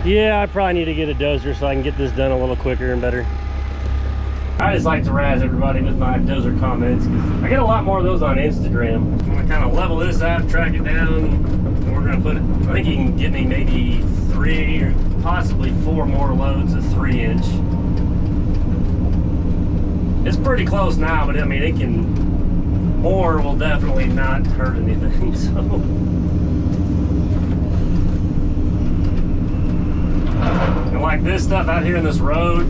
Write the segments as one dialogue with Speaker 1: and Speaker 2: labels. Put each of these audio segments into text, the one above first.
Speaker 1: Yeah, I probably need to get a dozer so I can get this done a little quicker and better. I just like to razz everybody with my dozer comments because I get a lot more of those on Instagram. I'm gonna kind of level this out, track it down, and we're gonna put it, I think you can get me maybe 3 or possibly 4 more loads of 3-inch. It's pretty close now, but I mean, it can, more will definitely not hurt anything, so. And like this stuff out here in this road,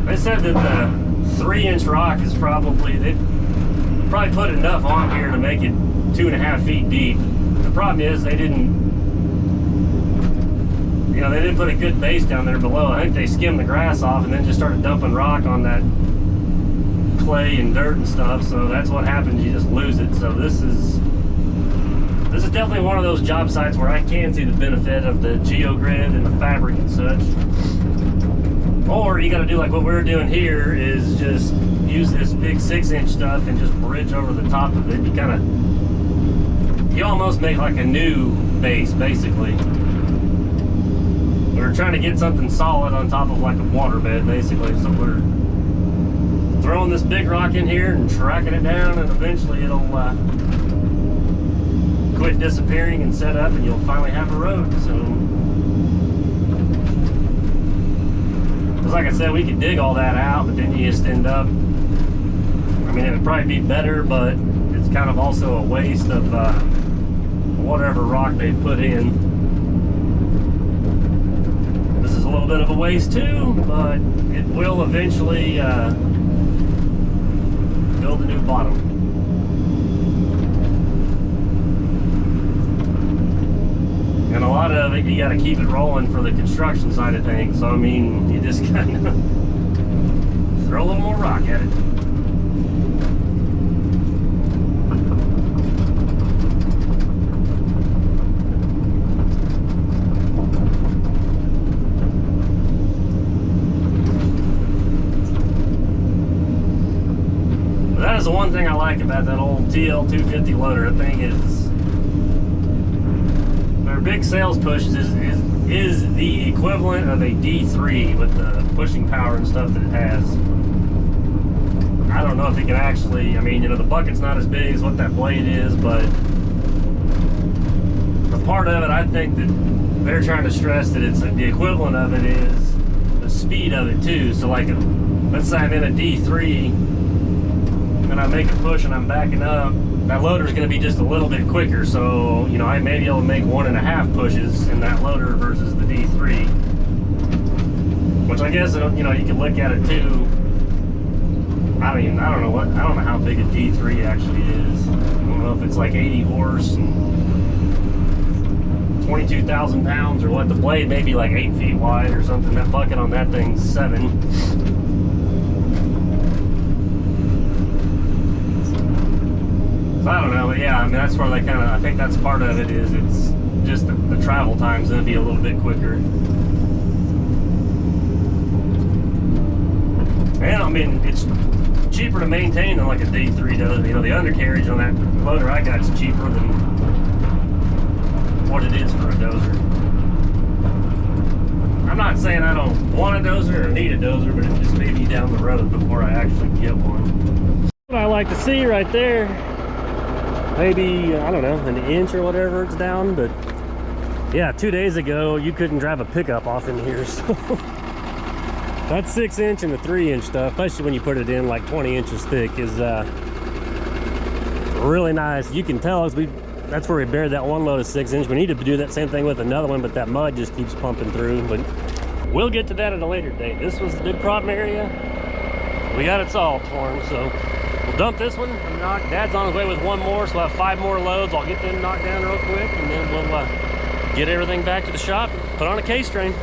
Speaker 1: they said that the 3-inch rock is probably, they probably put enough on here to make it 2.5 feet deep. The problem is they didn't, you know, they didn't put a good base down there below. I think they skimmed the grass off and then just started dumping rock on that clay and dirt and stuff. So that's what happens, you just lose it. So this is definitely one of those job sites where I can see the benefit of the geogrid and the fabric and such. Or you got to do like what we're doing here, is just use this big 6-inch stuff and just bridge over the top of it. You kind of, you almost make like a new base basically. We're trying to get something solid on top of like a waterbed basically. So we're throwing this big rock in here and tracking it down, and eventually it'll quit disappearing and set up, and you'll finally have a road. So. Like I said, we could dig all that out, but then you just end up, I mean, it would probably be better, but it's kind of also a waste of whatever rock they put in. This is a little bit of a waste too, but it will eventually build a new bottom. And a lot of it, you got to keep it rolling for the construction side of things. So, I mean, you just kind of throw a little more rock at it. But that is the one thing I like about that old TL250 loader. I think is big sales push is the equivalent of a D3 with the pushing power and stuff that it has. I don't know if it can actually, I mean, you know, the bucket's not as big as what that blade is, but the part of it, I think that they're trying to stress that it's the equivalent of it is the speed of it too. So like, let's say I'm in a D3 and I make a push and I'm backing up, that loader is going to be just a little bit quicker, so you know I may be able to make 1.5 pushes in that loader versus the D3, which I guess you know you can look at it too. I don't know how big a D3 actually is. I don't know if it's like 80 horse and 22,000 pounds or what. The blade may be like 8 feet wide or something. That bucket on that thing's 7. So I don't know, but yeah, I mean, that's where they kind of, I think that's part of it, is it's just the travel time's going to be a little bit quicker. And I mean, it's cheaper to maintain than like a D3 does. You know, the undercarriage on that loader I got is cheaper than what it is for a dozer. I'm not saying I don't want a dozer or need a dozer, but it just may be down the road before I actually get one. What I like to see right there, maybe, I don't know, an inch or whatever it's down, but yeah, 2 days ago you couldn't drive a pickup off in here, so that 6-inch and the 3-inch stuff, especially when you put it in like 20 inches thick, is really nice. You can tell that's where we buried that one load of 6-inch. We need to do that same thing with another one, but that mud just keeps pumping through. But we'll get to that at a later date. This was the big problem area. We got it solved for him, so we'll dump this one. Dad's on his way with one more, so we'll have 5 more loads. I'll get them knocked down real quick, and then we'll get everything back to the shop, put on a case train.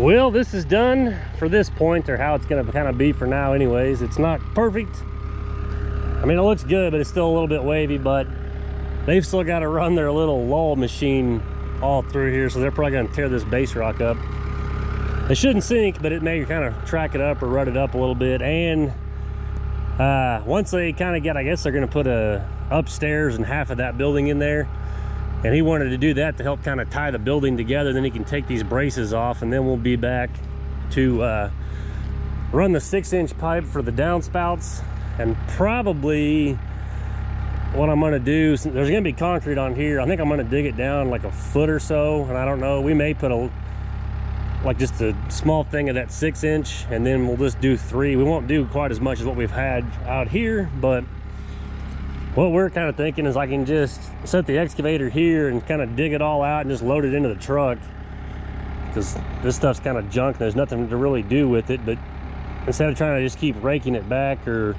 Speaker 1: Well, this is done for this point, or how it's going to kind of be for now anyways. It's not perfect. I mean, it looks good, but it's still a little bit wavy, but they've still got to run their little lull machine all through here, so they're probably going to tear this base rock up. It shouldn't sink, but it may kind of track it up or rut it up a little bit. And once they kind of get, I guess they're going to put a upstairs and half of that building in there, and he wanted to do that to help kind of tie the building together. Then he can take these braces off, and then we'll be back to run the 6-inch pipe for the downspouts. And probably what I'm going to do, there's going to be concrete on here, I think I'm going to dig it down like a foot or so, and I don't know, we may put like just a small thing of that 6-inch, and then we'll just do 3. We won't do quite as much as what we've had out here, but what we're kind of thinking is I can just set the excavator here and kind of dig it all out and just load it into the truck, because this stuff's kind of junk. There's nothing to really do with it, but instead of trying to just keep raking it back or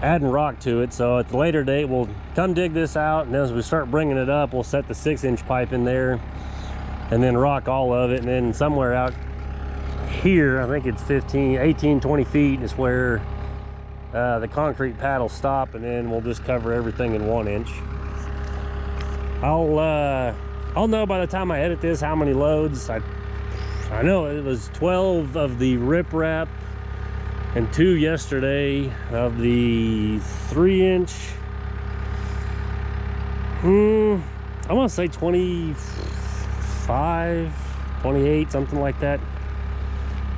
Speaker 1: adding rock to it. So at the later date, we'll come dig this out, and then as we start bringing it up, we'll set the 6-inch pipe in there and then rock all of it. And then somewhere out here, I think it's 18, 20 feet is where the concrete pad will stop, and then we'll just cover everything in 1 inch. I'll know by the time I edit this how many loads. I know it was 12 of the riprap and 2 yesterday of the 3-inch. I want to say 25, 28, something like that.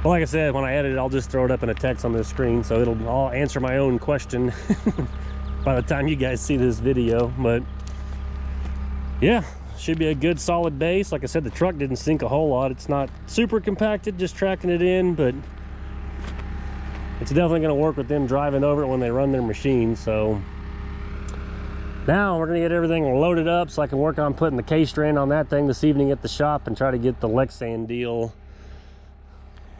Speaker 1: Well, like I said, when I edit it, I'll just throw it up in a text on the screen, so I'll answer my own question by the time you guys see this video. But yeah, should be a good solid base. Like I said, the truck didn't sink a whole lot. It's not super compacted, just tracking it in, but it's definitely going to work with them driving over it when they run their machine. So now we're going to get everything loaded up so I can work on putting the K-strand on that thing this evening at the shop and try to get the Lexan deal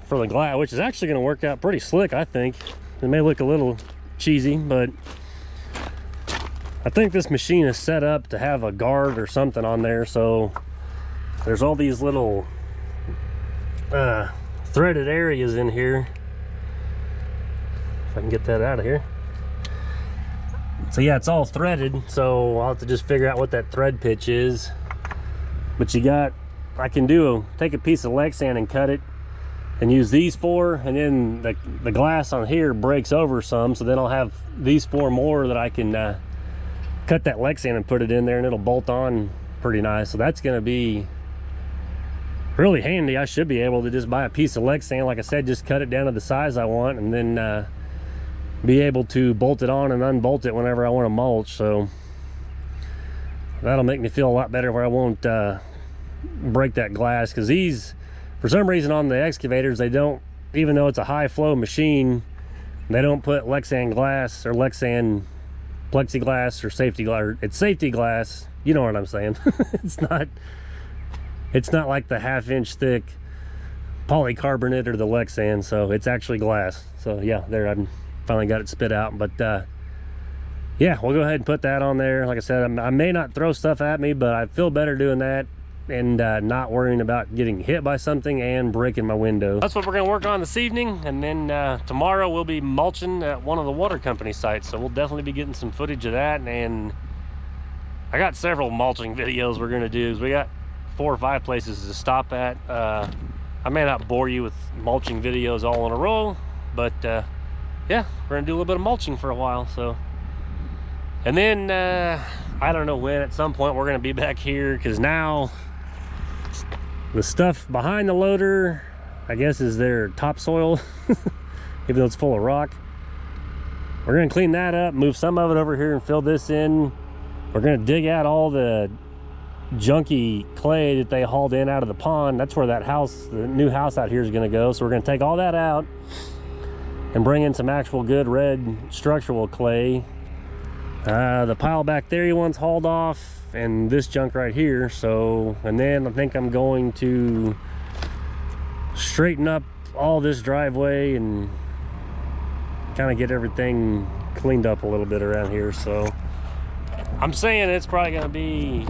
Speaker 1: for the glass, which is actually going to work out pretty slick, I think. It may look a little cheesy, but I think this machine is set up to have a guard or something on there. So there's all these little threaded areas in here. If I can get that out of here. So yeah, it's all threaded, so I'll have to just figure out what that thread pitch is. But I can take a piece of Lexan and cut it and use these 4, and then the glass on here breaks over some, so then I'll have these 4 more that I can cut that Lexan and put it in there, and it'll bolt on pretty nice. So that's going to be really handy. I should be able to just buy a piece of Lexan, like I said, just cut it down to the size I want, and then be able to bolt it on and unbolt it whenever I want to mulch. So that'll make me feel a lot better, where I won't break that glass, because these, for some reason on the excavators, they don't, even though it's a high flow machine, they don't put Lexan glass or Lexan plexiglass or safety glass. It's safety glass, you know what I'm saying. it's not like the 1/2-inch thick polycarbonate or the Lexan, so it's actually glass. So yeah, there, I've finally got it spit out. But yeah, we'll go ahead and put that on there. Like I said, I may not throw stuff at me, but I feel better doing that and not worrying about getting hit by something and breaking my window. That's what we're going to work on this evening, and then tomorrow we'll be mulching at one of the water company sites, so we'll definitely be getting some footage of that. And I got several mulching videos we're going to do, because we got 4 or 5 places to stop at. I may not bore you with mulching videos all in a row, but yeah, we're going to do a little bit of mulching for a while. So, and then I don't know when, at some point we're going to be back here, because now the stuff behind the loader, I guess, is their topsoil, even though it's full of rock. We're going to clean that up, move some of it over here and fill this in. We're going to dig out all the junky clay that they hauled in out of the pond. That's where that house, the new house out here, is going to go. So we're going to take all that out and bring in some actual good red structural clay. The pile back there, he wants hauled off, and this junk right here. So, and then I think I'm going to straighten up all this driveway and kind of get everything cleaned up a little bit around here. So I'm saying it's probably going to be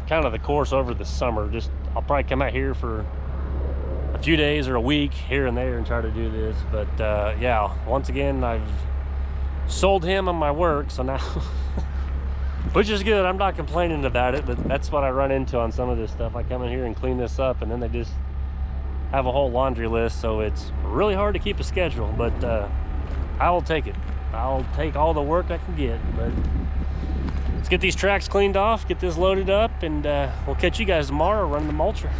Speaker 1: kind of the course over the summer. Just, I'll probably come out here for a few days or a week here and there and try to do this. But yeah, once again, I've sold him on my work, so now which is good. I'm not complaining about it, but that's what I run into on some of this stuff. I come in here and clean this up, and then they just have a whole laundry list, so it's really hard to keep a schedule. But I will take it. I'll take all the work I can get. But let's get these tracks cleaned off, get this loaded up, and we'll catch you guys tomorrow running the mulcher.